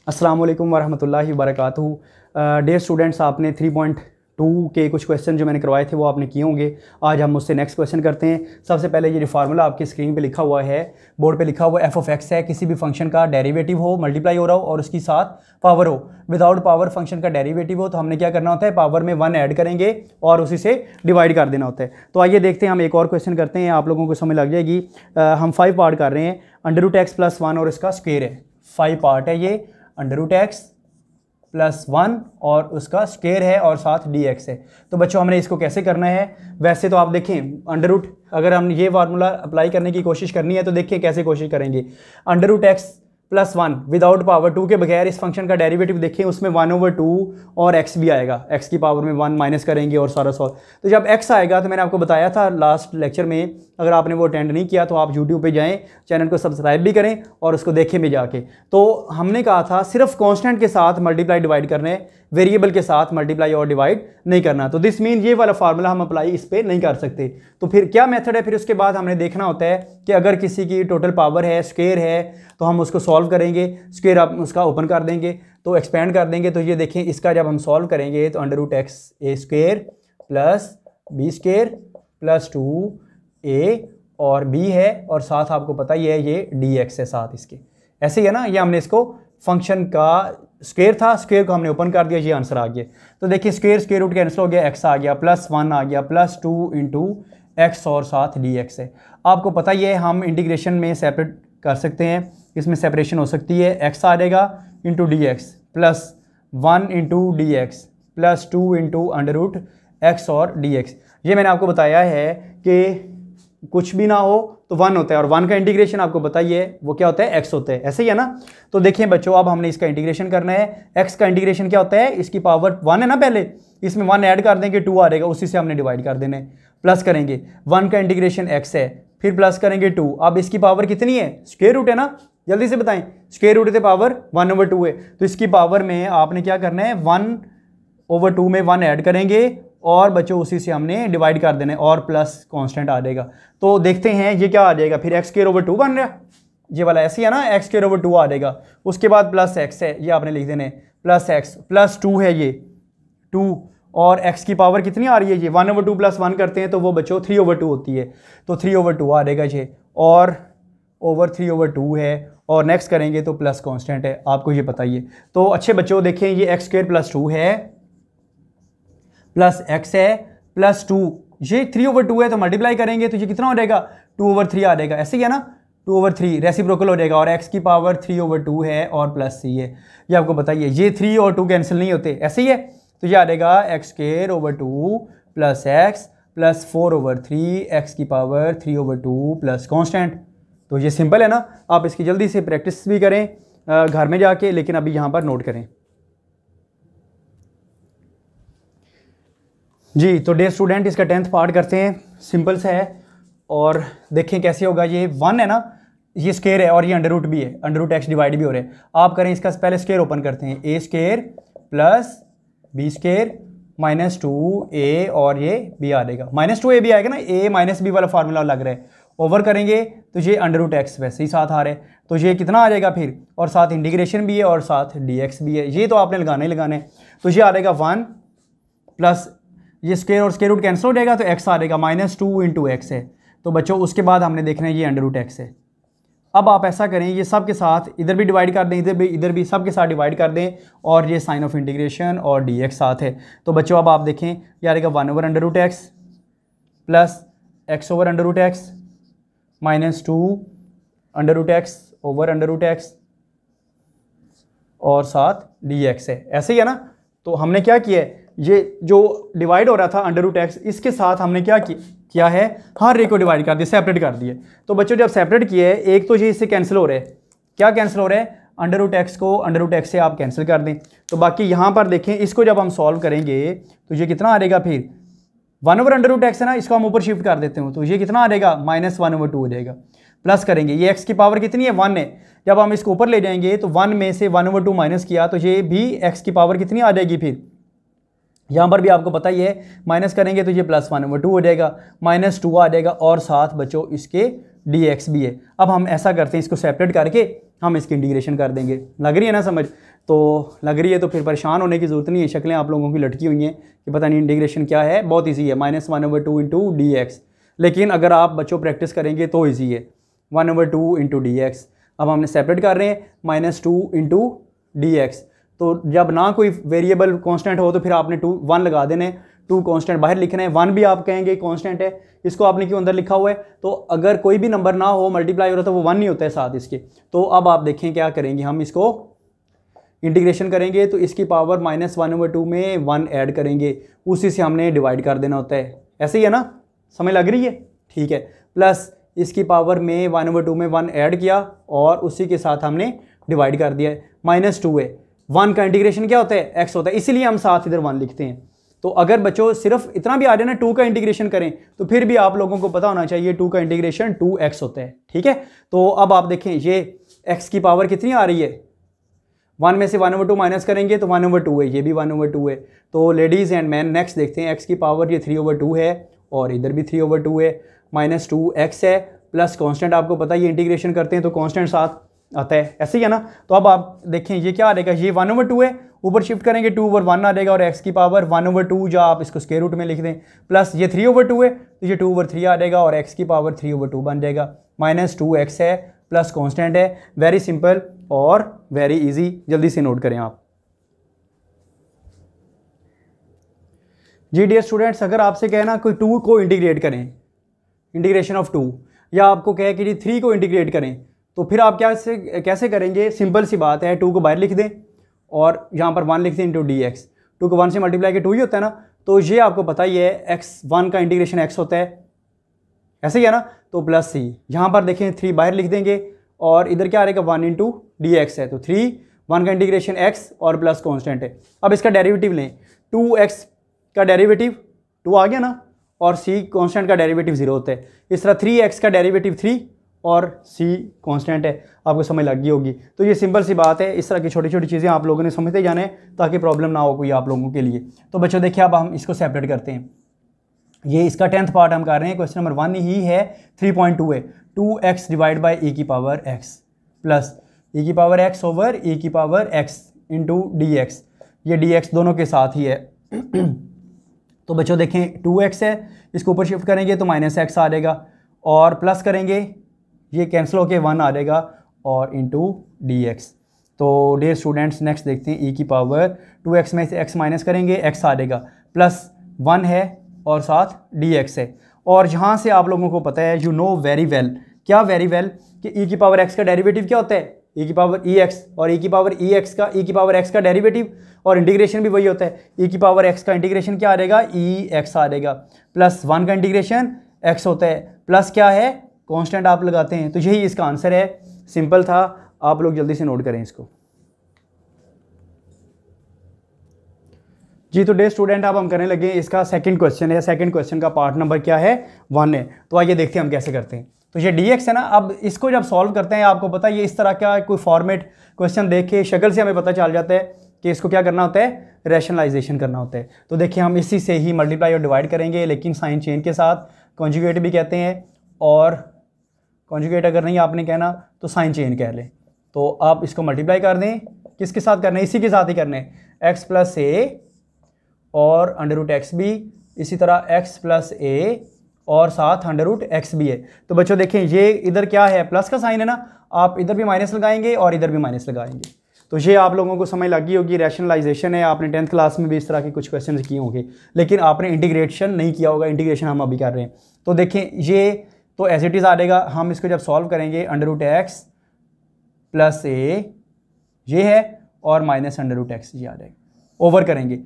अस्सलाम वालेकुम वरहमतुल्लाहि वबरकातुहू। डियर स्टूडेंट्स, आपने 3.2 के कुछ क्वेश्चन जो मैंने करवाए थे वो आपने किए होंगे। आज हम उससे नेक्स्ट क्वेश्चन करते हैं। सबसे पहले ये फार्मूला आपकी स्क्रीन पे लिखा हुआ है, बोर्ड पे लिखा हुआ एफ ऑफ एक्स है। किसी भी फंक्शन का डेरिवेटिव हो, मल्टीप्लाई हो रहा हो और उसकी साथ पावर हो, विदाउट पावर फंक्शन का डेरिवेटिव हो, तो हमने क्या करना होता है, पावर में 1 ऐड करेंगे और उसी से डिवाइड कर देना होता है। तो आइए देखते हैं, हम एक और क्वेश्चन करते हैं, आप लोगों को समझ लग जाएगी। हम 5 पार्ट कर रहे हैं। √x + 1 और इसका स्क्वायर है। 5 पार्ट है ये। √x + 1 और उसका स्क्वायर है और साथ dx है। तो बच्चों हमने इसको कैसे करना है? वैसे तो आप देखें अगर हम ये फार्मूला अप्लाई करने की कोशिश करनी है तो देखिए कैसे कोशिश करेंगे। √x + 1 विदाउट पावर 2 के बगैर इस फंक्शन का डेरिवेटिव देखें, उसमें 1/2 और x भी आएगा। x की पावर में 1 माइनस करेंगे और सारा सॉल्व। तो जब x आएगा तो मैंने आपको बताया था लास्ट लेक्चर में, अगर आपने वो अटेंड नहीं किया तो आप YouTube पे जाएं, चैनल को सब्सक्राइब भी करें और उसको देखें भी जाके। तो हमने कहा था सिर्फ कांस्टेंट के साथ मल्टीप्लाई डिवाइड करने, वेरिएबल के साथ मल्टीप्लाई और डिवाइड नहीं करना। तो दिस मीन ये वाला फार्मूला हम अप्लाई इस पर नहीं कर सकते। तो फिर क्या मेथड है? फिर उसके बाद हमने देखना होता है कि अगर किसी की टोटल पावर है, स्क्वायर है, तो हम उसको सॉल्व करेंगे। स्क्वायर आप उसका ओपन कर देंगे तो एक्सपेंड कर देंगे। तो ये देखें, इसका जब हम सॉल्व करेंगे तो √x² + b² + 2a और b है और साथ आपको पता ही है ये dx है साथ इसके। ऐसे ही है ना, ये हमने इसको फंक्शन का स्क्वायर था, स्क्वायर को हमने ओपन कर दिया, ये आंसर आ गया। तो देखिए स्क्वायर रूट कैंसिल हो गया, x आ गया, +1 आ गया, +2 × x और साथ dx है। आपको पता ही है हम इंटीग्रेशन में सेपरेट कर सकते हैं, इसमें सेपरेशन हो सकती है। x आ जाएगा × dx +1 × dx +2 × √x और dx। ये मैंने आपको बताया है कि कुछ भी ना हो तो 1 होता है और 1 का इंटीग्रेशन आपको पता ही है वो क्या होता है, x होता है। ऐसे ही है ना। तो देखिए बच्चों, अब हमने इसका इंटीग्रेशन करना है। x का इंटीग्रेशन क्या होता है, इसकी पावर 1 है ना, पहले इसमें 1 ऐड कर देंगे, 2 आ जाएगा, उसी से हमने डिवाइड कर देना है। प्लस करेंगे 1 का इंटीग्रेशन x है, फिर प्लस करेंगे 2। अब इसकी पावर कितनी है, स्क्वायर रूट है ना, जल्दी से बताएं। स्क्वायर रूट से पावर 1/2 है, तो इसकी पावर में आपने क्या करना है, 1/2 में 1 ऐड करेंगे और बच्चों उसी से हमने डिवाइड कर देना है और प्लस कांस्टेंट आ जाएगा। तो देखते हैं ये क्या आ जाएगा, फिर x² बन रहा है, ये वाला ऐसे है ना, x² आ जाएगा। उसके बाद +x है, ये आपने लिख देना है, +x +2 है, ये 2 और x की पावर कितनी आ रही है, ये 1/2 + 1 करते हैं तो वो बच्चों 3/2 होती है, तो 3/2 आ जाएगा ये, और ओवर 3/2 है और नेक्स्ट करेंगे तो प्लस कांस्टेंट है, आपको ये पता ही है। तो अच्छे बच्चों देखें, ये x² + 2 है प्लस x है +2, ये 3/2 है, तो मल्टीप्लाई करेंगे तो ये कितना हो जाएगा, 2/3 आ जाएगा। ऐसे ही है ना, 2/3 रेसिप्रोकल हो जाएगा और x की पावर 3/2 है और +c है, ये आपको बताइए। ये 3 और 2 कैंसिल नहीं होते, ऐसे ही है। तो ये आ जाएगा x² + x + 4/3 x की पावर 3/2 प्लस कांस्टेंट। तो ये सिंपल है ना, आप इसकी जल्दी से प्रैक्टिस भी करें घर में जाके, लेकिन अभी यहाँ पर नोट करें जी। तो डियर स्टूडेंट, इसका 10th पार्ट करते हैं, सिंपल सा है और देखें कैसे होगा। ये 1 है ना, ये स्क्वायर है और ये √ भी है, √x डिवाइड भी हो रहा है। आप करें इसका पहले स्क्वायर ओपन करते हैं, a² + b² - 2a और ये b आ जाएगा, -2ab आएगा ना, a - b वाला फार्मूला लग रहा है। ओवर करेंगे तो ये √x वैसे ही साथ आ रहा है, तो ये कितना आ जाएगा फिर, और साथ इंटीग्रेशन भी है और साथ dx भी है, ये तो आपने लगाना ही लगाना है। तो ये आ जाएगा 1 प्लस ये स्क्वायर और स्क्वायर रूट कैंसिल हो जाएगा तो x आ जाएगा, -2 × x है। तो बच्चों उसके बाद हमने देखना है ये √x है। अब आप ऐसा करें, ये सब के साथ इधर भी डिवाइड कर दें, इधर भी सब के साथ डिवाइड कर दें और ये साइन ऑफ इंटीग्रेशन और dx साथ है। तो बच्चों अब आप देखें, ये आ जाएगा 1/√x प्लस x/√x -2/√x और साथ dx है। ऐसे ही है ना। तो हमने क्या किया है, ये जो डिवाइड हो रहा था √x, इसके साथ हमने क्या किया है, हर एक को डिवाइड कर दिया, सेपरेट कर दिया। तो बच्चों जब सेपरेट किया है, एक तो ये इससे कैंसिल हो रहा है, क्या कैंसिल हो रहा है, √x को √x से आप कैंसिल कर दें। तो बाकी यहाँ पर देखें, इसको जब हम सॉल्व करेंगे तो ये कितना आ जाएगा, फिर 1/√x है ना, इसको हम ऊपर शिफ्ट कर देते हैं तो ये कितना आ जाएगा, -1/2 हो जाएगा। प्लस करेंगे, ये x की पावर कितनी है, 1 है, जब हम इसको ऊपर ले जाएंगे तो 1 में से 1/2 माइनस किया तो ये भी x की पावर कितनी आ जाएगी, फिर यहाँ पर भी आपको पता ही है, माइनस करेंगे तो ये +1/2 हो जाएगा, -2 आ जाएगा और साथ बच्चों इसके dx भी है। अब हम ऐसा करते हैं, इसको सेपरेट करके हम इसकी इंटीग्रेशन कर देंगे, लग रही है ना समझ। तो लग रही है तो फिर परेशान होने की ज़रूरत नहीं है, शक्लें आप लोगों की लटकी हुई हैं कि पता नहीं इंटीग्रेशन क्या है। बहुत ईजी है, -1/2 इंटू डी एक्स। लेकिन अगर आप बच्चों प्रैक्टिस करेंगे तो ईजी है, 1/2 इंटू डी एक्स। अब हमने सेपरेट कर रहे हैं -2 इंटू डी एक्स। तो जब ना कोई वेरिएबल कांस्टेंट हो तो फिर आपने 1 लगा देना है, 2 कांस्टेंट बाहर लिखना है, 1 भी आप कहेंगे कांस्टेंट है, इसको आपने क्यों अंदर लिखा हुआ है। तो अगर कोई भी नंबर ना हो मल्टीप्लाई हो रहा तो वो 1 नहीं होता है साथ इसके। तो अब आप देखें क्या करेंगे, हम इसको इंटीग्रेशन करेंगे तो इसकी पावर -1/2 में 1 ऐड करेंगे, उसी से हमने डिवाइड कर देना होता है। ऐसे ही है ना, समझ लग रही है? ठीक है। प्लस इसकी पावर में 1/2 में 1 ऐड किया और उसी के साथ हमने डिवाइड कर दिया है। -2 है, 1 का इंटीग्रेशन क्या होता है? x होता है, इसीलिए हम साथ इधर 1 लिखते हैं। तो अगर बच्चों सिर्फ इतना भी आ जाए ना 2 का इंटीग्रेशन करें तो फिर भी आप लोगों को पता होना चाहिए 2 का इंटीग्रेशन 2x होता है। ठीक है। तो अब आप देखें ये x की पावर कितनी आ रही है, 1 में से 1/2 माइनस करेंगे तो 1/2 है, ये भी 1/2 है। तो लेडीज़ एंड मैन नेक्स्ट देखते हैं, x की पावर ये 3/2 है और इधर भी 3/2 है, -2x है, प्लस कांस्टेंट आपको पता है ये इंटीग्रेशन करते हैं तो कांस्टेंट साथ आता है। ऐसे ही है ना। तो अब आप देखें ये क्या आ जाएगा, ये 1/2 है, ऊपर शिफ्ट करेंगे 2/1 आ जाएगा और x की पावर 1/2 जो आप इसको स्क्वायर रूट में लिख दें, प्लस ये 3/2 है तो ये 2/3 आ जाएगा और x की पावर 3/2 बन जाएगा। -2x है प्लस कांस्टेंट है। वेरी सिंपल और वेरी इजी, जल्दी से नोट करें आप। जी डियर स्टूडेंट्स, अगर आपसे कहे ना कोई 2 को इंटीग्रेट करें, इंटीग्रेशन ऑफ 2, या आपको कहे कि जी 3 को इंटीग्रेट करें, तो फिर आप कैसे करेंगे? सिंपल सी बात है, 2 को बाहर लिख दें और यहाँ पर 1 लिख दें इंटू डी एक्स। 2 को 1 से मल्टीप्लाई के 2 ही होता है ना, तो ये आपको पता ही है x1 का इंटीग्रेशन x होता है, ऐसे ही है ना। तो प्लस c, यहाँ पर देखें 3 बाहर लिख देंगे और इधर क्या आ रहेगा 1 इंटू डी एक्स है, तो 3, 1 का इंटीग्रेशन x और प्लस कॉन्स्टेंट है। अब इसका डेरिवेटिव लें, 2x का डेरिवेटिव 2 आ गया ना, और c कॉन्स्टेंट का डेरिवेटिव 0 होता है। इस तरह 3x का डेरिवेटिव 3 और c कांस्टेंट है, आपको समझ लग गई होगी। तो ये सिंपल सी बात है, इस तरह की छोटी छोटी चीज़ें आप लोगों ने समझते जाने ताकि प्रॉब्लम ना हो कोई आप लोगों के लिए। तो बच्चों देखिए अब हम इसको सेपरेट करते हैं। ये इसका 10th पार्ट हम कर रहे हैं, क्वेश्चन नंबर 1 ही है, 3.2 है, 2x डिवाइड बाई e की पावर x प्लस e की पावर x ओवर e की power x into D x. ये dx दोनों के साथ ही है। तो बच्चों देखें 2x है, इसको ऊपर शिफ्ट करेंगे तो -x आ जाएगा और प्लस करेंगे ये कैंसिल होके 1 आ जाएगा और इंटू डी एक्स। तो डियर स्टूडेंट्स नेक्स्ट देखते हैं, e की पावर 2x में से x माइनस करेंगे x आ जाएगा, प्लस 1 है और साथ dx है। और यहाँ से आप लोगों को पता है, यू नो वेरी वेल, क्या वेरी वेल, कि e की पावर x का डेरिवेटिव क्या होता है, e की पावर ex, और e की पावर ex का e की पावर x का डेरिवेटिव और इंटीग्रेशन भी वही होता है। e की पावर x का इंटीग्रेशन क्या आ जाएगा, ex आ जाएगा, प्लस 1 का इंटीग्रेशन x होता है, प्लस क्या है कांस्टेंट आप लगाते हैं। तो यही इसका आंसर है, सिंपल था, आप लोग जल्दी से नोट करें इसको। जी तो डे स्टूडेंट अब हम करने लगे, इसका सेकंड क्वेश्चन है, सेकंड क्वेश्चन का पार्ट नंबर क्या है, 1 है। तो आइए देखते हैं हम कैसे करते हैं। तो ये dx है ना, अब इसको जब सॉल्व करते हैं आपको पता है ये इस तरह का कोई फॉर्मेट क्वेश्चन देख के शक्ल से हमें पता चल जाता है कि इसको क्या करना होता है, रैशनलाइजेशन करना होता है। तो देखिए हम इसी से ही मल्टीप्लाई और डिवाइड करेंगे, लेकिन साइन चेन के साथ, कॉन्जुगेट भी कहते हैं, और कॉन्जुगेट अगर नहीं आपने कहना तो साइन चेन कह लें। तो आप इसको मल्टीप्लाई कर दें, किसके साथ करना है, इसी के साथ ही करना है, x प्लस ए और अंडर रूट एक्स भी, इसी तरह x प्लस ए और साथ अंडर रूट एक्स भी है। तो बच्चों देखें ये इधर क्या है, प्लस का साइन है ना, आप इधर भी माइनस लगाएंगे और इधर भी माइनस लगाएंगे। तो ये आप लोगों को समझ लगी होगी, रैशनलाइजेशन है, आपने 10th क्लास में भी इस तरह के कुछ क्वेश्चन किए होंगे, लेकिन आपने इंटीग्रेशन नहीं किया होगा, इंटीग्रेशन हम अभी कर रहे हैं। तो देखें ये तो एज इट इज़ आ जाएगा, हम इसको जब सॉल्व करेंगे अंडर रूट एक्स प्लस ए ये है और माइनस अंडर रूट एक्स ये आ जाएगा, ओवर करेंगे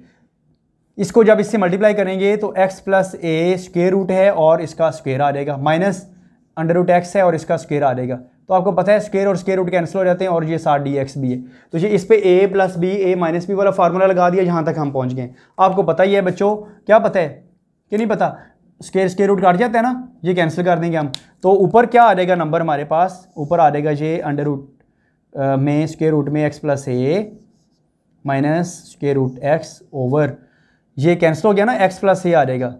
इसको, जब इससे मल्टीप्लाई करेंगे तो x प्लस ए स्क्वायर रूट है और इसका स्क्वायर आ जाएगा, माइनस अंडर रूट एक्स है और इसका स्क्वायर आ जाएगा। तो आपको पता है स्क्वायर और स्क्वायर रूट कैंसिल हो जाते हैं और ये साथ dx भी है। तो ये इस पे a plus b a minus b वाला फार्मूला लगा दिया, यहाँ तक हम पहुँच गए। आपको पता ही है बच्चों, क्या पता है कि नहीं पता, स्क्वायर रूट काट जाता है ना, ये कैंसिल कर देंगे हम। तो ऊपर क्या आ जाएगा नंबर हमारे पास, ऊपर आ जाएगा ये अंडर रूट में स्क्वायर रूट में x plus a minus square root x over, ये कैंसिल हो गया ना, x प्लस ए आ जाएगा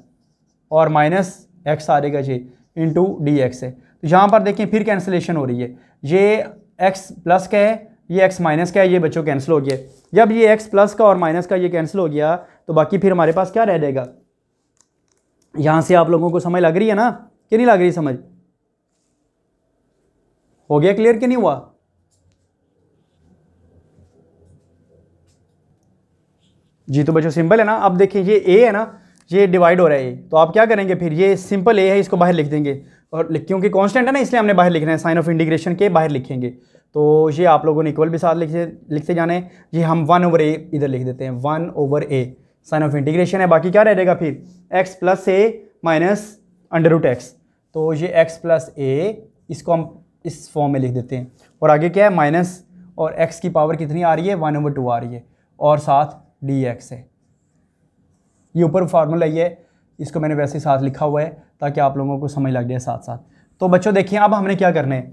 और माइनस x आ जाएगा ये इंटू डी एक्स है। तो यहाँ पर देखें फिर कैंसिलेशन हो रही है, ये x प्लस का है, ये x माइनस का है, ये बच्चों कैंसिल हो गया। जब ये x प्लस का और माइनस का ये कैंसिल हो गया तो बाकी फिर हमारे पास क्या रह जाएगा। यहां से आप लोगों को समझ लग रही है ना कि नहीं लग रही समझ? हो गया क्लियर कि नहीं हुआ? जी तो बच्चों सिंपल है ना। अब देखिए ये a है ना, ये डिवाइड हो रहा है a, तो आप क्या करेंगे फिर, ये सिंपल a है इसको बाहर लिख देंगे, और क्योंकि कांस्टेंट है ना इसलिए हमने बाहर लिखना है, साइन ऑफ इंटीग्रेशन के बाहर लिखेंगे। तो ये आप लोगों ने इक्वल भी साथ लिखते जाना है। ये हम 1/a इधर लिख देते हैं, 1/a साइन ऑफ इंटीग्रेशन है। बाकी क्या रह जाएगा फिर, x plus a minus under root x. तो ये x प्लस a, इसको हम इस फॉर्म में लिख देते हैं, और आगे क्या है माइनस, और x की पावर कितनी आ रही है 1/2 आ रही है, और साथ dx है। ये ऊपर फार्मूला ये है, इसको मैंने वैसे साथ लिखा हुआ है ताकि आप लोगों को समझ लग जाए साथ साथ। तो बच्चों देखिए अब हमने क्या करना है,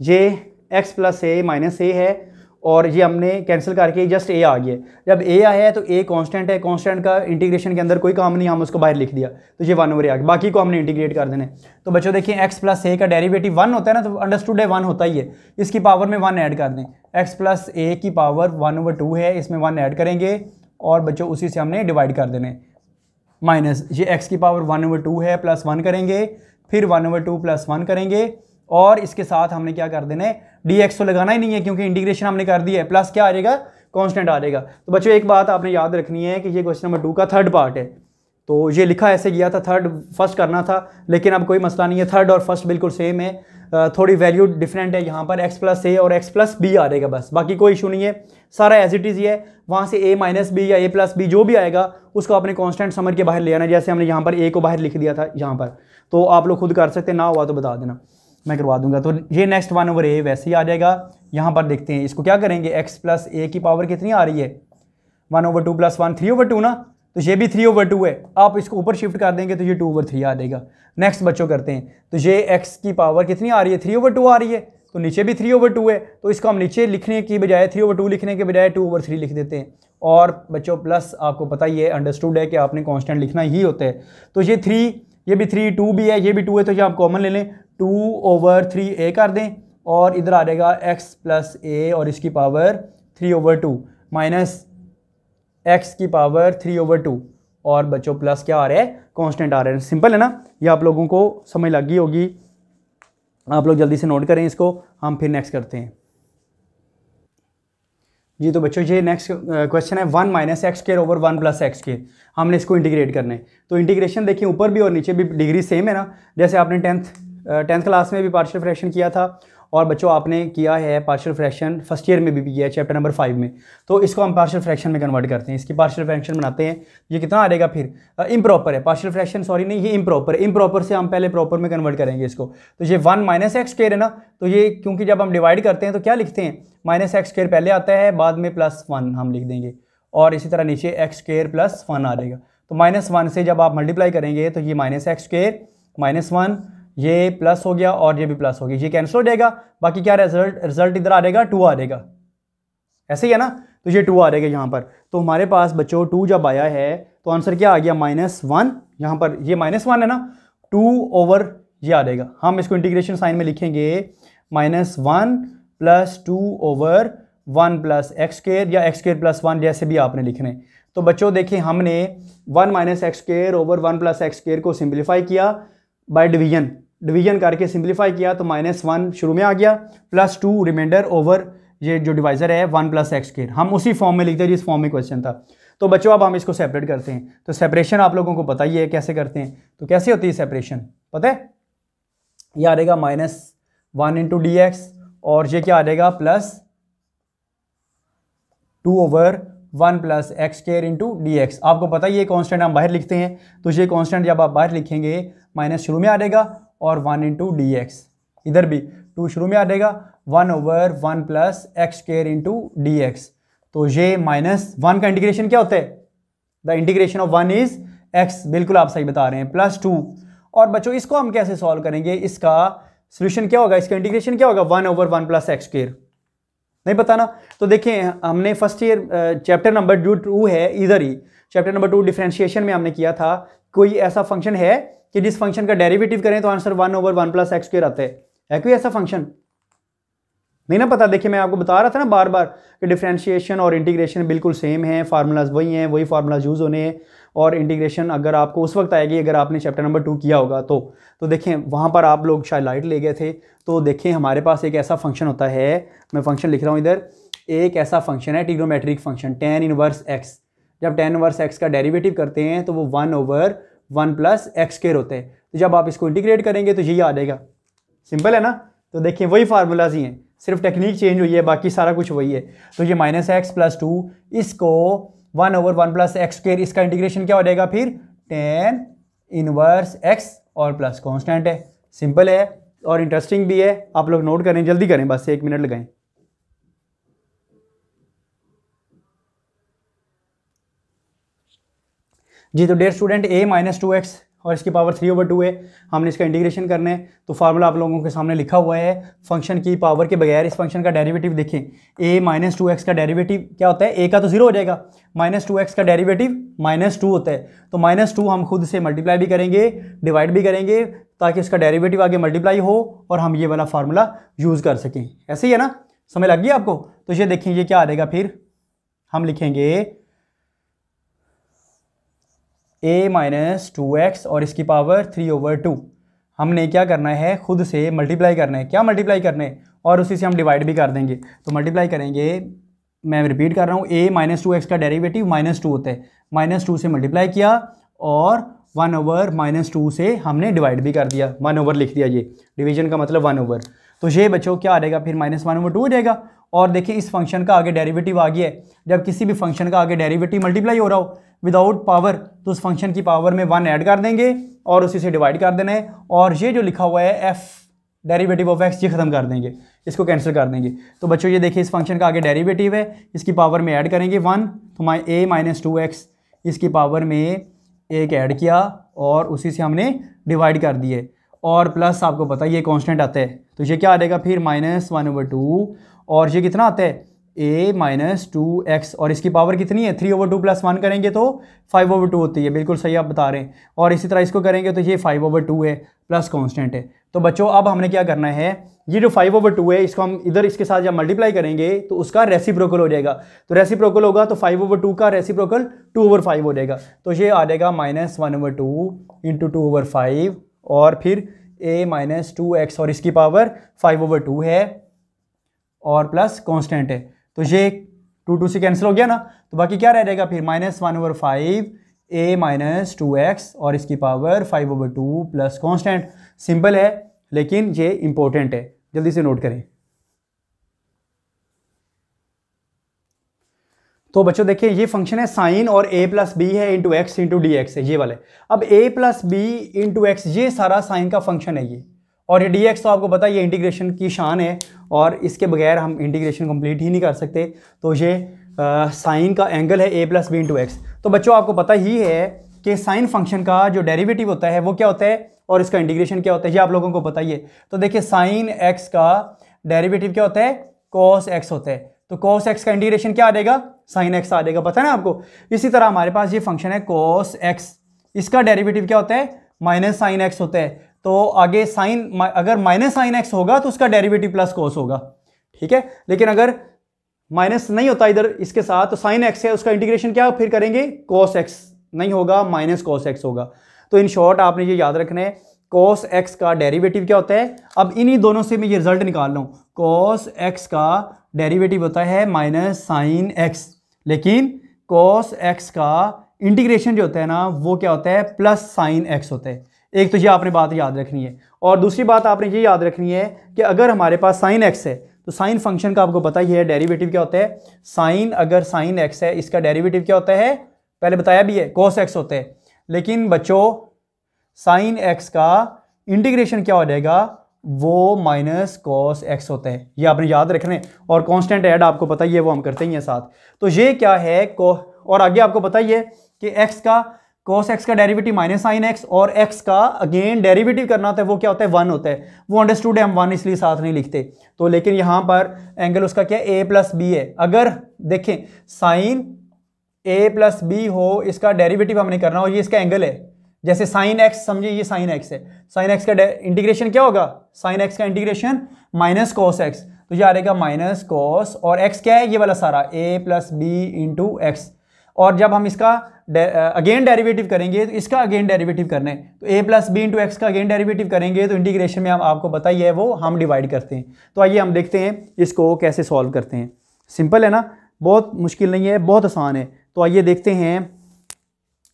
ये x plus a minus a है, और ये हमने कैंसिल करके जस्ट a आ गया। जब a आया है तो a कांस्टेंट है, कांस्टेंट का इंटीग्रेशन के अंदर कोई काम नहीं, हम उसको बाहर लिख दिया तो ये 1/a आ गया, बाकी को हमने इंटीग्रेट कर देना है। तो बच्चों देखिए x प्लस a का डेरिवेटिव 1 होता है ना, तो अंडरस्टूड है 1 होता ही है, इसकी पावर में 1 ऐड कर दें। x प्लस a की पावर 1/2 है, इसमें 1 ऐड करेंगे, और बच्चों उसी से हमने डिवाइड कर देने, माइनस ये x की पावर 1/2 है, प्लस 1 करेंगे, फिर 1/2 प्लस 1 करेंगे, और इसके साथ हमने क्या कर देना है, dx तो लगाना ही नहीं है क्योंकि इंटीग्रेशन हमने कर दिया है, प्लस क्या आ जाएगा, कांस्टेंट आ जाएगा। तो बच्चों एक बात आपने याद रखनी है कि ये क्वेश्चन नंबर 2 का थर्ड पार्ट है, तो ये लिखा ऐसे गया था, थर्ड फर्स्ट करना था, लेकिन अब कोई मसला नहीं है, थर्ड और फर्स्ट बिल्कुल सेम है, थोड़ी वैल्यू डिफरेंट है, यहाँ पर x प्लस a और x प्लस b आ जाएगा बस, बाकी कोई इशू नहीं है, सारा एज इट इज़ ही है। वहाँ से a माइनस बी या a प्लस बी जो भी आएगा उसको आपने कांस्टेंट समझ के बाहर ले आना, जैसे हमने यहाँ पर a को बाहर लिख दिया था यहाँ पर, तो आप लोग खुद कर सकते हैं, ना हुआ तो बता देना, मैं करवा दूंगा। तो ये नेक्स्ट 1/a वैसे ही आ जाएगा। यहाँ पर देखते हैं इसको क्या करेंगे, x प्लस a की पावर कितनी आ रही है, 1/2 प्लस 1 3/2 ना, तो ये भी 3/2 है, आप इसको ऊपर शिफ्ट कर देंगे तो ये 2/3 आ जाएगा। नेक्स्ट बच्चों करते हैं, तो ये x की पावर कितनी आ रही है, 3/2 आ रही है, तो नीचे भी 3/2 है, तो इसको हम नीचे लिखने की बजाय 3/2 लिखने के बजाय 2/3 लिख देते हैं। और बच्चों प्लस आपको पता ही है, अंडरस्टूड है कि आपने कांस्टेंट लिखना ही होता है। तो ये 3, ये भी 3, 2 भी है, ये भी 2 है, तो ये आप कॉमन ले लें, 2/3a कर दें, और इधर आ जाएगा x प्लस a और इसकी पावर 3/2 माइनस x की पावर 3/2, और बच्चों प्लस क्या आ रहा है, कांस्टेंट आ रहा है। सिंपल है ना, ये आप लोगों को समझ लग गई होगी, आप लोग जल्दी से नोट करें इसको, हम फिर नेक्स्ट करते हैं। जी तो बच्चों ये नेक्स्ट क्वेश्चन है 1 minus x square over 1 plus x square, हमने इसको इंटीग्रेट करना है। तो इंटीग्रेशन देखिए ऊपर भी और नीचे भी डिग्री सेम है ना, जैसे आपने टेंथ क्लास में भी पार्शियल फ्रैक्शन किया था, और बच्चों आपने किया है पार्शियल फ्रैक्शन फर्स्ट ईयर में भी किया है चैप्टर नंबर 5 में। तो इसको हम पार्शियल फ्रैक्शन में कन्वर्ट करते हैं, इसकी पार्शियल फ्रैक्शन बनाते हैं। ये कितना आ जाएगा फिर, इम्प्रॉपर है पार्शियल फ्रैक्शन, सॉरी नहीं ये इम्प्रॉपर है, इम्प्रॉपर से हम पहले प्रॉपर में कन्वर्ट करेंगे इसको। तो ये 1 माइनस एक्स स्क्वायर है ना, तो ये क्योंकि जब हम डिवाइड करते हैं तो क्या लिखते हैं, माइनस एक्स स्क्वायर पहले आता है, बाद में प्लस 1 हम लिख देंगे, और इसी तरह नीचे एक्स स्क्वायर प्लस 1 आ जाएगा। तो -1 से जब आप मल्टीप्लाई करेंगे तो ये माइनस एक्स स्क्वायर -1, ये प्लस हो गया और ये भी प्लस हो गया, ये कैंसिल हो जाएगा, बाकी क्या रिजल्ट इधर आ जाएगा 2 आ जाएगा, ऐसे ही है ना, तो ये 2 आ जाएगा यहाँ पर। तो हमारे पास बच्चों 2 जब आया है तो आंसर क्या आ गया, -1, यहाँ पर ये -1 है ना, 2 ये आ जाएगा। हम इसको इंटीग्रेशन साइन में लिखेंगे -1 प्लस 2/1 प्लस एक्स स्क्वायर या एक्स स्क्वायर प्लस 1, जैसे भी आपने लिखना है। तो बच्चों देखिए हमने 1 minus x square over 1 plus x square को सिंप्लीफाई किया बाय डिवीजन करके सिंप्लीफाई किया, तो -1 शुरू में आ गया, प्लस 2 रिमाइंडर ओवर ये जो डिवाइजर है 1 प्लस एक्स स्क्वायर, हम उसी फॉर्म में लिखते हैं जिस फॉर्म में क्वेश्चन था। तो बच्चों अब हम इसको सेपरेट करते हैं, तो सेपरेशन आप लोगों को पता ही है कैसे करते हैं। तो कैसे होती है सेपरेशन, पता है, ये आ जाएगा -1 इंटू dx, और ये क्या आ जाएगा +2/1 plus x square into dx। आपको पता ही है कांस्टेंट हम बाहर लिखते हैं, तो ये कांस्टेंट जब आप बाहर लिखेंगे माइनस शुरू में आ जाएगा, और 1 इंटू dx, इधर भी 2 शुरू में आ जाएगा, 1/1 plus x square into dx। तो ये -1 का इंटीग्रेशन क्या होता है, the integration of 1 is x, बिल्कुल आप सही बता रहे हैं, +2। और बच्चों इसको हम कैसे सॉल्व करेंगे, इसका सोल्यूशन क्या होगा, इसका इंटीग्रेशन क्या होगा, 1/1 प्लस एक्स स्क्वायर, नहीं पता ना। तो देखें हमने फर्स्ट ईयर चैप्टर नंबर जो 2 है, इधर ही चैप्टर नंबर 2 डिफरेंशिएशन में हमने किया था, कोई ऐसा फंक्शन है कि जिस फंक्शन का डेरिवेटिव करें तो आंसर 1/1 प्लस एक्स स्क्वायर आता है कोई ऐसा फंक्शन, नहीं ना पता? देखिए मैं आपको बता रहा था ना बार बार कि डिफरेंशिएशन और इंटीग्रेशन बिल्कुल सेम है, फार्मूलाज वही हैं, वही फार्मूलाज यूज़ होने हैं। और इंटीग्रेशन अगर आपको उस वक्त आएगी अगर आपने चैप्टर नंबर 2 किया होगा तो देखें वहाँ पर आप लोग शायद लाइट ले गए थे। तो देखें हमारे पास एक ऐसा फंक्शन होता है, मैं फंक्शन लिख रहा हूँ इधर, एक ऐसा फंक्शन है trigonometric function tan inverse x। जब tan इनवर्स x का डेरिवेटिव करते हैं तो वो 1/1 + x² होते हैं। तो जब आप इसको इंटीग्रेट करेंगे तो यही आ जाएगा। सिंपल है ना? तो देखिए वही फार्मूलाज ही हैं, सिर्फ टेक्निक चेंज हुई है, बाकी सारा कुछ वही है। तो ये -x + 2 इसको 1/1 + x², इसका इंटीग्रेशन क्या हो जाएगा फिर tan इनवर्स x और प्लस कांस्टेंट है। सिंपल है और इंटरेस्टिंग भी है। आप लोग नोट करें, जल्दी करें, बस 1 मिनट लगाएं। जी तो डियर स्टूडेंट a - 2x और इसकी पावर 3/2 है, हमने इसका इंटीग्रेशन करना है। तो फार्मूला आप लोगों के सामने लिखा हुआ है। फंक्शन की पावर के बगैर इस फंक्शन का डेरिवेटिव देखें, a - 2x का डेरिवेटिव क्या होता है, a का तो 0 हो जाएगा, -2x का डेरिवेटिव -2 होता है। तो -2 हम खुद से मल्टीप्लाई भी करेंगे, डिवाइड भी करेंगे, ताकि उसका डेरिवेटिव आगे मल्टीप्लाई हो और हम ये वाला फार्मूला यूज़ कर सकें। ऐसे ही है ना? समझ लग गई आपको? तो ये देखें ये क्या आ जाएगा, फिर हम लिखेंगे a - 2x और इसकी पावर 3/2। हमने क्या करना है, खुद से मल्टीप्लाई करना है। क्या मल्टीप्लाई करना है? और उसी से हम डिवाइड भी कर देंगे। तो मल्टीप्लाई करेंगे, मैं रिपीट कर रहा हूँ, a - 2x का डेरिवेटिव -2 होता है, -2 से मल्टीप्लाई किया और 1/-2 से हमने डिवाइड भी कर दिया, 1/, लिख दिया। ये डिवीजन का मतलब 1/। तो ये बच्चों क्या आ जाएगा फिर -1/2 हो जाएगा। और देखिए इस फंक्शन का आगे डेरिवेटिव आ गया है। जब किसी भी फंक्शन का आगे डेरिवेटिव मल्टीप्लाई हो रहा हो विदाउट पावर, तो उस फंक्शन की पावर में 1 ऐड कर देंगे और उसी से डिवाइड कर देना है। और ये जो लिखा हुआ है f डेरिवेटिव ऑफ x, ये खत्म कर देंगे, इसको कैंसिल कर देंगे। तो बच्चों ये देखिए इस फंक्शन का आगे डेरिवेटिव है, इसकी पावर में ऐड करेंगे 1, तो a - 2x इसकी पावर में 1 ऐड किया और उसी से हमने डिवाइड कर दिए। और प्लस आपको पता है ये कांस्टेंट आता है, तो ये क्या आ जाएगा फिर -1/2। और ये कितना आता है a - 2x और इसकी पावर कितनी है 3/2 + 1 करेंगे तो 5/2 होती है। बिल्कुल सही आप बता रहे हैं। और इसी तरह इसको करेंगे तो ये 5/2 है प्लस कांस्टेंट है। तो बच्चों अब हमने क्या करना है, ये जो 5/2 है इसको हम इधर इसके साथ जब मल्टीप्लाई करेंगे तो उसका रेसिप्रोकल हो जाएगा। तो रेसिप्रोकल होगा तो 5/2 का रेसिप्रोकल 2/5 हो जाएगा। तो ये आ जाएगा -1/2 × 2/5 और फिर a - 2x और इसकी पावर 5/2 है और प्लस कांस्टेंट है। तो ये 2 से कैंसिल हो गया ना, तो बाकी क्या रह जाएगा फिर -1/5 a - 2x और इसकी पावर 5/2 प्लस कांस्टेंट। सिंपल है लेकिन ये इंपॉर्टेंट है, जल्दी से नोट करें। तो बच्चों देखिए ये फंक्शन है साइन और a + b है इंटू x इंटू dx है, ये वाले। अब a + b इंटू x ये सारा साइन का फंक्शन है ये, और ये dx तो आपको पता है ये इंटीग्रेशन की शान है और इसके बगैर हम इंटीग्रेशन कंप्लीट ही नहीं कर सकते। तो ये साइन का एंगल है a + b इंटू x। तो बच्चों आपको पता ही है कि साइन फंक्शन का जो डेरिवेटिव होता है वो क्या होता है और इसका इंटीग्रेशन क्या होता है, ये आप लोगों को पता ही है। तो देखिए साइन x का डेरिवेटिव क्या होता है, cos x होता है। तो cos x का इंटीग्रेशन क्या आ जाएगा, sin x आ जाएगा, पता है ना आपको। इसी तरह हमारे पास ये फंक्शन है cos x, इसका डेरिवेटिव क्या होता है -sin x होता है। तो आगे साइन, अगर -sin x होगा तो उसका डेरिवेटिव प्लस cos होगा, ठीक है। लेकिन अगर माइनस नहीं होता इधर इसके साथ तो sin x है, उसका इंटीग्रेशन क्या फिर करेंगे cos x नहीं होगा, -cos x होगा। तो इन शॉर्ट आपने ये याद रखना है cos x का डेरिवेटिव क्या होता है। अब इन्हीं दोनों से मैं ये रिजल्ट निकाल रहा हूँ, cos x का डेरिवेटिव होता है -sin x, लेकिन cos x का इंटीग्रेशन जो होता है ना वो क्या होता है +sin x होता है। एक तो ये आपने बात याद रखनी है। और दूसरी बात आपने ये याद रखनी है कि अगर हमारे पास sin x है तो साइन फंक्शन का आपको पता ही है डेरिवेटिव क्या होता है। साइन, अगर sin x है इसका डेरिवेटिव क्या होता है, पहले बताया भी है cos x होता है। लेकिन बच्चों sin x का इंटीग्रेशन क्या हो जाएगा, वो -cos x होता है, ये आपने याद रखना है। और कांस्टेंट ऐड आपको पता ही है वो हम करते ही हैं साथ। तो ये क्या है और आगे आपको पता ही है कि x का cos x का डेरिवेटिव -sin x और x का अगेन डेरिवेटिव करना होता है वो क्या होता है 1 होता है। वो अंडरस्टूड है, हम 1 इसलिए साथ नहीं लिखते। तो लेकिन यहाँ पर एंगल उसका क्या है a + b है। अगर देखें साइन a + b हो, इसका डेरिवेटिव हमने करना हो, ये इसका एंगल है। जैसे sin x समझिए ये sin x है, sin x का इंटीग्रेशन क्या होगा, sin x का इंटीग्रेशन -cos x। तो ये आ रहेगा माइनस कॉस, और एक्स क्या है ये वाला सारा a plus b into x. और जब हम इसका अगेन डेरिवेटिव करेंगे तो इसका अगेन डेरिवेटिव करना है, तो a plus b into x का अगेन डेरिवेटिव करेंगे तो इंटीग्रेशन में हम आपको पता ही है वो हम डिवाइड करते हैं। तो आइए हम देखते हैं इसको कैसे सॉल्व करते हैं। सिंपल है ना, बहुत मुश्किल नहीं है, बहुत आसान है। तो आइए देखते हैं।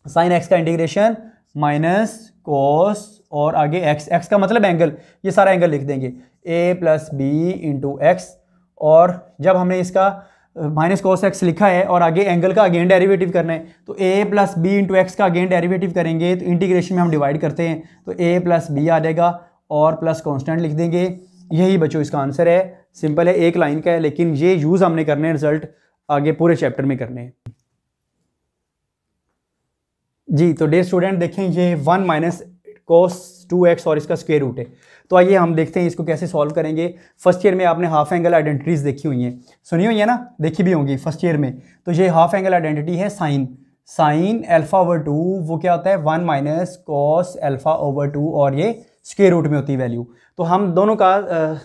साइन एक्स का इंटीग्रेशन माइनस कॉस और आगे एक्स, एक्स का मतलब एंगल, ये सारा एंगल लिख देंगे a plus b into x. और जब हमने इसका माइनस कॉस एक्स लिखा है और आगे एंगल का अगेन डेरिवेटिव करना है, तो a plus b into x का अगेन डेरिवेटिव करेंगे तो इंटीग्रेशन में हम डिवाइड करते हैं, तो a प्लस बी आ जाएगा और प्लस कांस्टेंट लिख देंगे। यही बच्चों इसका आंसर है। सिंपल है, एक लाइन का है, लेकिन ये यूज़ हमने करने हैं, रिजल्ट आगे पूरे चैप्टर में करने हैं जी। तो डे स्टूडेंट देखें, ये 1 माइनस कॉस 2x और इसका स्क्वायर रूट है। तो आइए हम देखते हैं इसको कैसे सॉल्व करेंगे। फर्स्ट ईयर में आपने हाफ एंगल आइडेंटिटीज़ देखी हुई हैं, सुनी हुई है ना, देखी भी होंगी फर्स्ट ईयर में। तो ये हाफ एंगल आइडेंटिटी है साइन अल्फा ओवर 2, वो क्या होता है 1 माइनस कॉस अल्फा ओवर 2, और ये स्क्वायर रूट में होती है वैल्यू। तो हम दोनों का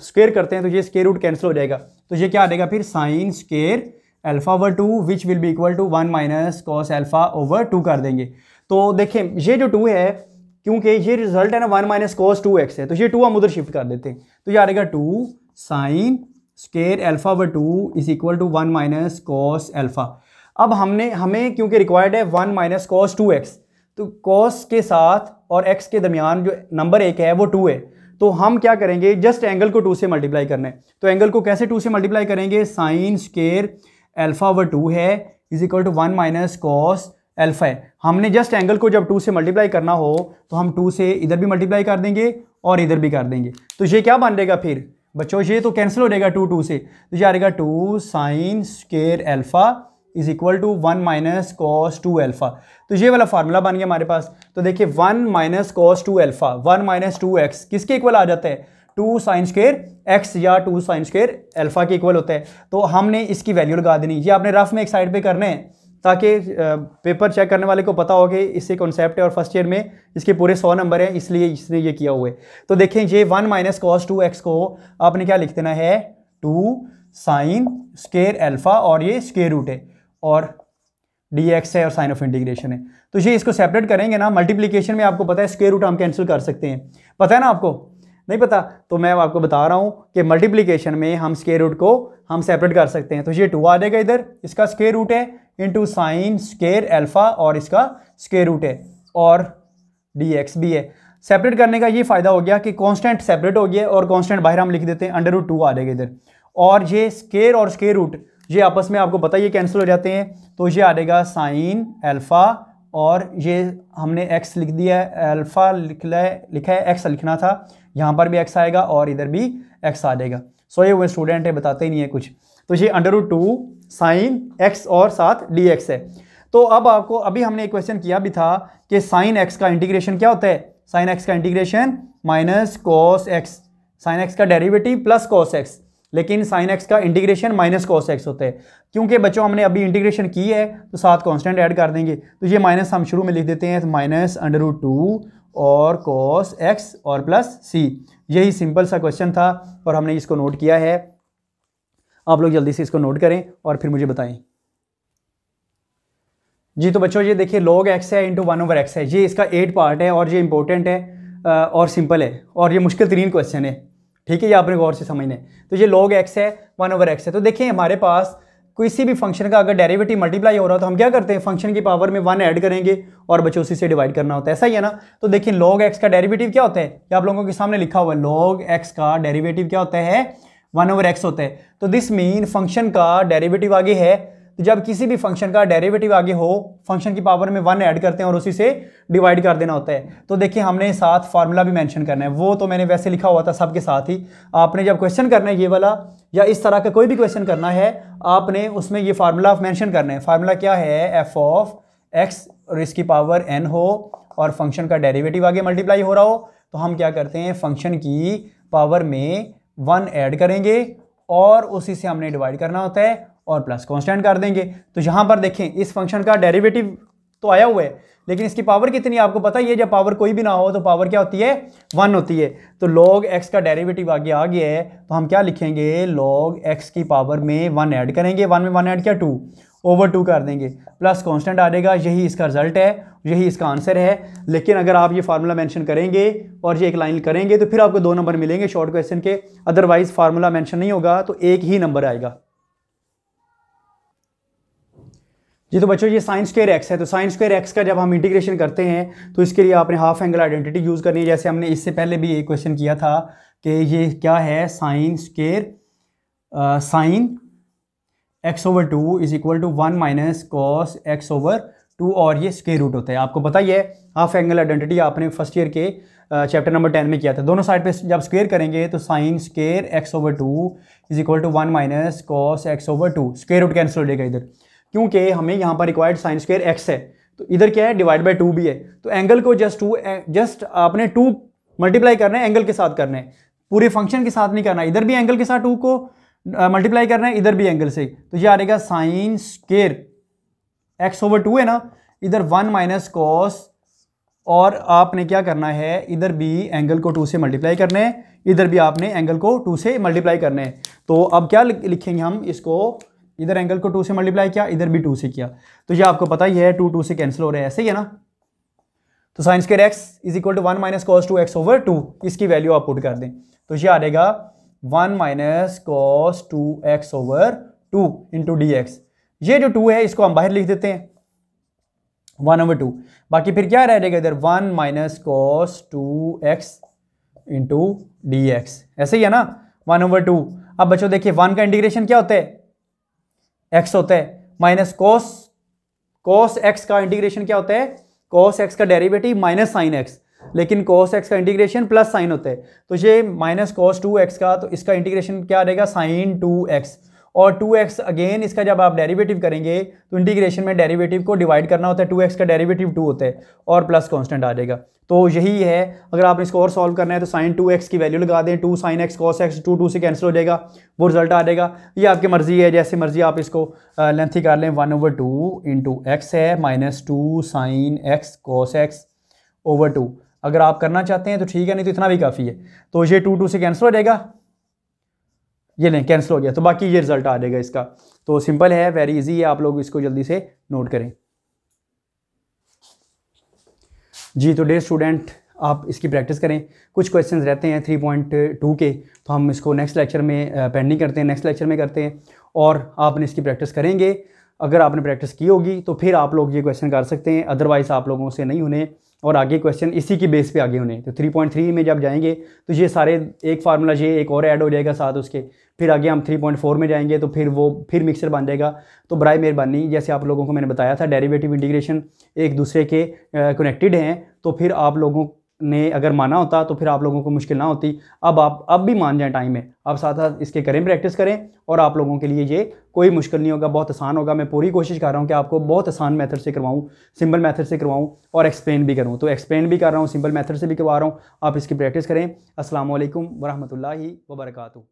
स्क्वायर करते हैं तो ये स्क्वायर रूट कैंसिल हो जाएगा, तो ये क्या आ जाएगा फिर sine square alpha over 2 which will be equal to 1 minus cos alpha over 2 कर देंगे। तो देखें ये जो 2 है, क्योंकि ये रिजल्ट है ना 1 माइनस कॉस 2x है, तो ये 2 हम उधर शिफ्ट कर देते हैं, तो ये आ रहेगा 2 sine square alpha over 2 is equal to 1 minus cos alpha. अब हमें क्योंकि रिक्वायर्ड है 1 माइनस कॉस 2x, तो कॉस के साथ और x के दरमियान जो नंबर 1 है वो 2 है, तो हम क्या करेंगे जस्ट एंगल को 2 से मल्टीप्लाई करना है। तो एंगल को कैसे 2 से मल्टीप्लाई करेंगे, साइन स्क्वायर अल्फा ओवर 2 है is equal to 1 minus cos alpha है। हमने जस्ट एंगल को जब 2 से मल्टीप्लाई करना हो तो हम 2 से इधर भी मल्टीप्लाई कर देंगे और इधर भी कर देंगे, तो ये क्या बन जाएगा फिर बच्चों, ये तो कैंसिल हो जाएगा 2 से, तो ये आ रहेगा 2 sine square alpha is equal to 1 minus cos 2 alpha. तो ये वाला फार्मूला बन गया हमारे पास। तो देखिए 1 minus cos 2 alpha 1 minus 2x किसके इक्वल आ जाता है, 2 साइन स्क्वायर एक्स या 2 साइन स्क्वायर अल्फा के इक्वल होता है। तो हमने इसकी वैल्यू लगा देनी, ये आपने रफ में एक साइड पे करने हैं ताकि पेपर चेक करने वाले को पता हो कि इससे कॉन्सेप्ट है और फर्स्ट ईयर में इसके पूरे 100 नंबर हैं, इसलिए इसने ये किया हुआ है। तो देखें ये 1 माइनस कॉस 2x को आपने क्या लिख देना है 2 साइन स्क्वायर अल्फा और ये स्क्वायर रूट है और dx है और साइन ऑफ इंटीग्रेशन है। तो ये इसको सेपरेट करेंगे ना, मल्टीप्लीकेशन में आपको पता है स्क्वायर रूट हम कैंसिल कर सकते हैं, पता है ना आपको, नहीं पता तो मैं आपको बता रहा हूँ कि मल्टीप्लीकेशन में हम स्क्वायर रूट को हम सेपरेट कर सकते हैं। तो ये 2 आ जाएगा इधर, इसका स्क्वायर रूट है इंटू साइन स्क्वायर अल्फा और इसका स्क्वायर रूट है और dx भी है। सेपरेट करने का ये फ़ायदा हो गया कि कांस्टेंट सेपरेट हो गया और कांस्टेंट बाहर हम लिख देते हैं, अंडर रूट 2 आ जाएगा इधर, और ये स्क्वायर और स्क्वायर रूट ये आपस में आपको पता ही कैंसिल हो जाते हैं, तो ये आ जाएगा साइन अल्फा और ये हमने x लिख दिया है, अल्फा लिखा है, x लिखना था, यहाँ पर भी x आएगा और इधर भी x आ जाएगा। सोए हुए स्टूडेंट है, बताते ही नहीं है कुछ। तो ये अंडर रूट 2 साइन x और साथ dx है। तो अब आपको अभी हमने एक क्वेश्चन किया भी था कि साइन x का इंटीग्रेशन क्या होता है, साइन x का integration minus cos x, sine x का डेरिवेटिव प्लस कॉस x, लेकिन साइन x का इंटीग्रेशन माइनस कॉस x होता है। क्योंकि बच्चों हमने अभी इंटीग्रेशन की है तो साथ कांस्टेंट ऐड कर देंगे, तो ये माइनस हम शुरू में लिख देते हैं, तो माइनस अंडर रूट 2 और कॉस x और प्लस c। यही सिंपल सा क्वेश्चन था और हमने इसको नोट किया है। आप लोग जल्दी से इसको नोट करें और फिर मुझे बताएं जी। तो बच्चों ये देखिए log x है इंटू 1 ओवर एक्स है, ये इसका 8 पार्ट है और ये इंपॉर्टेंट है और सिंपल है और ये मुश्किल तरीन क्वेश्चन है, ठीक है, ये आपने गौर से समझना है। तो ये log x है 1 ओवर एक्स है। तो देखिए हमारे पास किसी भी फंक्शन का अगर डेरिवेटिव मल्टीप्लाई हो रहा हो तो हम क्या करते हैं, फंक्शन की पावर में 1 ऐड करेंगे और बच्चों उसी से डिवाइड करना होता है, ऐसा ही है ना। तो देखिए log x का डेरिवेटिव क्या होता है, ये आप लोगों के सामने लिखा हुआ है, log x का डेरिवेटिव क्या होता है 1 ओवर एक्स होता है। तो दिस मीन फंक्शन का डेरिवेटिव आगे है, तो जब किसी भी फंक्शन का डेरिवेटिव आगे हो फंक्शन की पावर में 1 ऐड करते हैं और उसी से डिवाइड कर देना होता है। तो देखिए हमने साथ फार्मूला भी मेंशन करना है, वो तो मैंने वैसे लिखा हुआ था सबके साथ ही। आपने जब क्वेश्चन करना है ये वाला या इस तरह का कोई भी क्वेश्चन करना है, आपने उसमें ये फार्मूला मेंशन करना है। फार्मूला क्या है, एफ ऑफ एक्स और इसकी पावर n हो और फंक्शन का डेरिवेटिव आगे मल्टीप्लाई हो रहा हो, तो हम क्या करते हैं फंक्शन की पावर में 1 ऐड करेंगे और उसी से हमने डिवाइड करना होता है और प्लस कांस्टेंट कर देंगे। तो यहाँ पर देखें इस फंक्शन का डेरिवेटिव तो आया हुआ है, लेकिन इसकी पावर कितनी है आपको पता ही है, जब पावर कोई भी ना हो तो पावर क्या होती है, 1 होती है। तो log x का डेरिवेटिव आगे आ गया है, तो हम क्या लिखेंगे, log x की पावर में 1 ऐड करेंगे, 1 में 1 ऐड किया 2 ओवर 2 कर देंगे, प्लस कांस्टेंट आ जाएगा। यही इसका रिजल्ट है, यही इसका आंसर है। लेकिन अगर आप ये फार्मूला मेंशन करेंगे और ये एक लाइन करेंगे तो फिर आपको 2 नंबर मिलेंगे शॉर्ट क्वेश्चन के, अदरवाइज फार्मूला मेंशन नहीं होगा तो एक ही नंबर आएगा। जी तो बच्चों ये साइन स्क्वायर एक्स है, तो साइन स्क्वायर एक्स का जब हम इंटीग्रेशन करते हैं तो इसके लिए आपने हाफ एंगल आइडेंटिटी यूज़ करनी है। जैसे हमने इससे पहले भी एक क्वेश्चन किया था कि ये क्या है, sine square sine x over 2 is equal to 1 minus cos x over 2, और ये स्क्वायर रूट होता है। आपको पता ही है हाफ एंगल आइडेंटिटी आपने फर्स्ट ईयर के चैप्टर नंबर 10 में किया था। दोनों साइड पे जब स्क्वायर करेंगे तो sine square x over 2 is equal to 1 minus cos x over 2, square root cancel हो जाएगा इधर, क्योंकि हमें यहाँ पर रिक्वायर्ड साइन स्क्वायर एक्स है, तो इधर क्या है, डिवाइड बाय 2 भी है। तो एंगल को जस्ट आपने 2 मल्टीप्लाई करना है, एंगल के साथ करना है, पूरे फंक्शन के साथ नहीं करना। इधर भी एंगल के साथ 2 को मल्टीप्लाई करना है, इधर भी एंगल से, तो ये आ जाएगा साइन स्क्वायर एक्स ओवर 2 है ना, इधर 1 माइनस कॉस, और आपने क्या करना है, इधर भी एंगल को 2 से मल्टीप्लाई करना है, इधर भी आपने एंगल को 2 से मल्टीप्लाई करना है। तो अब क्या लिखेंगे हम इसको, इधर एंगल को 2 से मल्टीप्लाई किया, इधर भी 2 से किया, तो ये आपको पता ही है 2 से कैंसिल हो रहा है, ऐसे ही है ना। तो sine square x is equal to 1 minus cos 2 x over 2, इसकी वैल्यू आप पुट कर दें, तो ये आ जाएगा 1 minus cos 2 x over 2 into D x. ये जो 2 है इसको हम बाहर लिख देते हैं 1 ओवर 2, बाकी फिर क्या रह जाएगा इधर 1 minus cos 2 x into D x, ऐसे ही है ना, 1 ओवर 2। अब बच्चों देखिए 1 का इंटीग्रेशन क्या होता है, x होता है, माइनस कॉस एक्स का इंटीग्रेशन क्या होता है, कॉस एक्स का डेरिवेटिव माइनस साइन एक्स, लेकिन कॉस एक्स का इंटीग्रेशन प्लस साइन होता है। तो ये माइनस कॉस 2x का, तो इसका इंटीग्रेशन क्या रहेगा, साइन 2x, और 2x अगेन इसका जब आप डेरिवेटिव करेंगे तो इंटीग्रेशन में डेरिवेटिव को डिवाइड करना होता है, 2x का डेरिवेटिव 2 होता है, और प्लस कांस्टेंट आ जाएगा। तो यही है, अगर आपने इसको और सॉल्व करना है तो साइन 2x की वैल्यू लगा दें, 2 साइन एक्स कॉस एक्स, 2 से कैंसिल हो जाएगा, वो रिजल्ट आ जाएगा। ये आपकी मर्जी है, जैसे मर्जी आप इसको लेंथी कर लें, 1 ओवर 2 इंटू एक्स है minus 2 sine x cos x over 2, अगर आप करना चाहते हैं तो ठीक है, नहीं तो इतना भी काफ़ी है। तो ये 2 से कैंसिल हो जाएगा, ये नहीं कैंसिल हो गया, तो बाकी ये रिजल्ट आ जाएगा इसका। तो सिंपल है, वेरी इजी है, आप लोग इसको जल्दी से नोट करें। जी तो डियर स्टूडेंट, आप इसकी प्रैक्टिस करें, कुछ क्वेश्चंस रहते हैं 3.2 के, तो हम इसको नेक्स्ट लेक्चर में पेंडिंग करते हैं, नेक्स्ट लेक्चर में करते हैं, और आपने इसकी प्रैक्टिस करेंगे। अगर आपने प्रैक्टिस की होगी तो फिर आप लोग ये क्वेश्चन कर सकते हैं, अदरवाइज़ आप लोगों से नहीं होने, और आगे क्वेश्चन इसी की बेस पे आगे होने। तो 3.3 में जब जाएंगे तो ये सारे एक फार्मूला ये एक और ऐड हो जाएगा साथ उसके, फिर आगे हम 3.4 में जाएंगे तो फिर वो फिर मिक्सर बन जाएगा। तो बराए मेहरबानी, जैसे आप लोगों को मैंने बताया था डेरिवेटिव इंटीग्रेशन एक दूसरे के कनेक्टेड हैं, तो फिर आप लोगों ने अगर माना होता तो फिर आप लोगों को मुश्किल ना होती। अब भी मान जाएं, टाइम है, आप साथ साथ इसके करें, प्रैक्टिस करें, और आप लोगों के लिए ये कोई मुश्किल नहीं होगा, बहुत आसान होगा। मैं पूरी कोशिश कर रहा हूँ कि आपको बहुत आसान मेथड से करवाऊँ, सिंपल मेथड से करवाऊँ, और एक्सप्लेन भी करूँ। तो एक्सप्लेन भी कर रहा हूँ, सिंपल मेथड से भी करवा रहा हूँ, आप इसकी प्रैक्टिस करें। अस्सलाम वालेकुम वरहमतुल्लाहि वबरकातुहू।